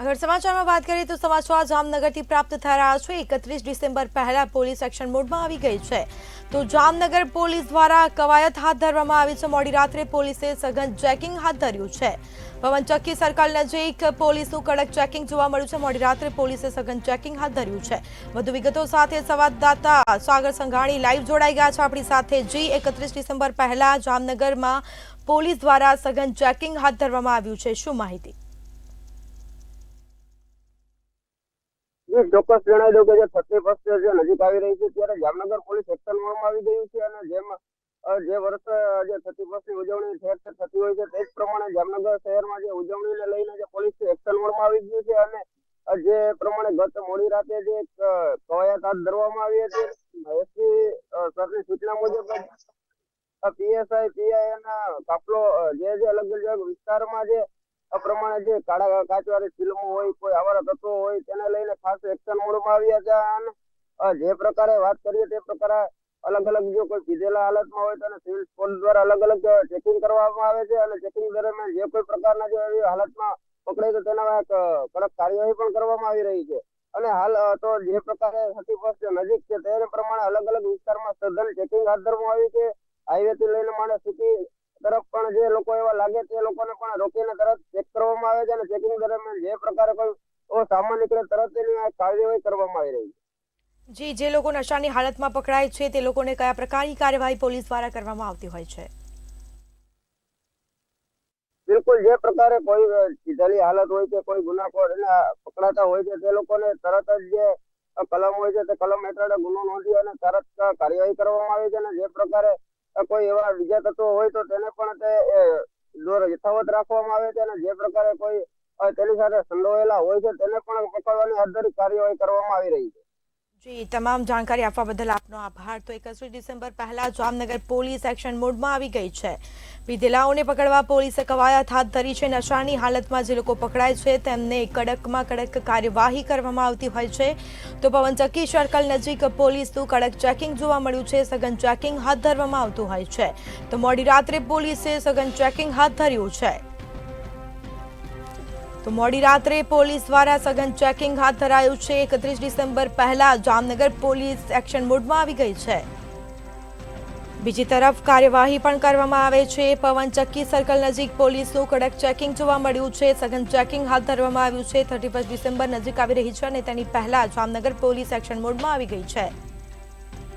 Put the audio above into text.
આગળ સમાચારમાં વાત કરીએ તો સમાચાર જામનગરથી પ્રાપ્ત થઈ રહ્યા છે। 31 ડિસેમ્બર પહેલા પોલીસ એક્શન મોડમાં આવી ગઈ છે। તો જામનગર પોલીસ દ્વારા કવાયત હાથ ધરવામાં આવી છે। મોડી રાત્રે પોલીસે સઘન ચેકિંગ હાથ ધર્યું છે। પવનચક્કી સર્કલ નજીક પોલીસનું કડક ચેકિંગ જોવા મળ્યું છે। મોડી રાત્રે પોલીસે સઘન ચેકિંગ હાથ ધર્યું છે। વધુ વિગતો સાથે સંવાદદાતા સાગર સંઘાણી લાઈવ જોડાઈ ગયા છે આપણી સાથે। જી 31 ડિસેમ્બર પહેલા જામનગરમાં પોલીસ દ્વારા સઘન ચેકિંગ હાથ ધરવામાં આવ્યું છે, શું માહિતી? ચોક્કસ જણાવી દઉં કે જે 31 જે નજીક આવી રહી છે ત્યારે જામનગર પોલીસ એક્શન મોડમાં આવી ગયું છે અને જેમાં જે વર્ષે જે 31 ની ઉજવણી ઠેર ઠેર થતી હોય છે તે જ પ્રમાણે જામનગર શહેરમાં જે ઉજવણીને લઈને જે પોલીસ એક્શન મોડમાં આવી ગયું છે અને જે પ્રમાણે ગત મોડી રાતે જે કવાયત હાથ ધરવામાં આવી હતી। એસપી સરની સૂચના મુજબ પીએસઆઈ પીઆઈ ના કાફલો જે અલગ અલગ વિસ્તારમાં જે પ્રમાણે જે કાળા કાચવાળી ફિલ્મો હોય, કોઈ આવારા તત્વો હોય તેને લઈને ખાસ એક્શન મોડમાં આવ્યા છે અને જે પ્રકારે વાત કરીએ તે પ્રકારે અલગ અલગ જો કોઈ પીધેલા હાલતમાં હોય તો સિવિલ સ્કોડ દ્વારા અલગ અલગ ચેકિંગ કરવામાં આવે છે અને ચેકિંગ દરમિયાન જે કોઈ પ્રકારના જો એવી હાલતમાં પકડાય તો તેના કડક કાર્યવાહી પણ કરવામાં આવી રહી છે। અને હાલ તો જે પ્રકારે 31 નજીક છે તે પ્રમાણે અલગ અલગ વિસ્તારમાં સઘન ચેકિંગ હાથ ધરવામાં આવી છે। હાઈવેથી લઈને માંડે સિટી તરફ પણ જે લોકો એવા લાગે તે લોકોને પણ રોકીને તરત ચેક કરવામાં આવે છે અને ચેકિંગ દરમિયાન જે પ્રકારે કોઈ સામાન્ય નીકળે તરત એની કાર્યવાહી કરવામાં આવી રહી છે। જી, જે લોકો નશાની હાલતમાં પકડાય છે તે લોકોને કયા પ્રકારની કાર્યવાહી પોલીસ દ્વારા કરવામાં આવતી હોય છે? બિલકુલ, જે પ્રકારે કોઈ પીધેલી હાલત હોય છે, કોઈ ગુનાખોર પકડાતા હોય છે તે લોકોને તરત જ જે કલમ હોય છે તે કલમ હેઠળ ગુનો નોંધી અને તરત કાર્યવાહી કરવામાં આવે છે અને જે પ્રકારે કોઈ એવા બીજા તત્વો હોય તો તેને પણ તે યથાવત રાખવામાં આવે છે અને જે પ્રકારે કોઈ તેની સાથે સંડોવાયેલા હોય છે તેને પણ પકડવાની હાથ ધરી કાર્યવાહી કરવામાં આવી રહી છે। જી, તમામ જાણકારી આપવા બદલ આપનો આભાર। તો 31 ડિસેમ્બર પહેલા જામનગર પોલીસ એક્શન મોડમાં આવી ગઈ છે। પીધેલાઓને પકડવા પોલીસે કવાયત હાથ ધરી છે। નશાની હાલતમાં જે લોકો પકડાય છે તેમને કડકમાં કડક કાર્યવાહી કરવામાં આવતી હોય છે। તો પવનચક્કી સર્કલ નજીક પોલીસનું કડક ચેકિંગ જોવા મળ્યું છે। સઘન ચેકિંગ હાથ ધરવામાં આવતું હોય છે। તો મોડી રાત્રે પોલીસે સઘન ચેકિંગ હાથ ધર્યું છે। તો મોડી રાત્રે પોલીસ દ્વારા સઘન ચેકિંગ હાથ ધરાયું છે। 31 ડિસેમ્બર પહેલા જામનગર પોલીસ એક્શન મોડમાં આવી ગઈ છે। બીજી તરફ કાર્યવાહી પણ કરવામાં આવે છે। પવનચક્કી સર્કલ નજીક પોલીસનું કડક ચેકિંગ જોવા મળ્યું છે। સઘન ચેકિંગ હાથ ધરવામાં આવ્યું છે। 31 ડિસેમ્બર નજીક આવી રહી છે અને તેની પહેલા જામનગર પોલીસ એક્શન મોડમાં આવી ગઈ છે।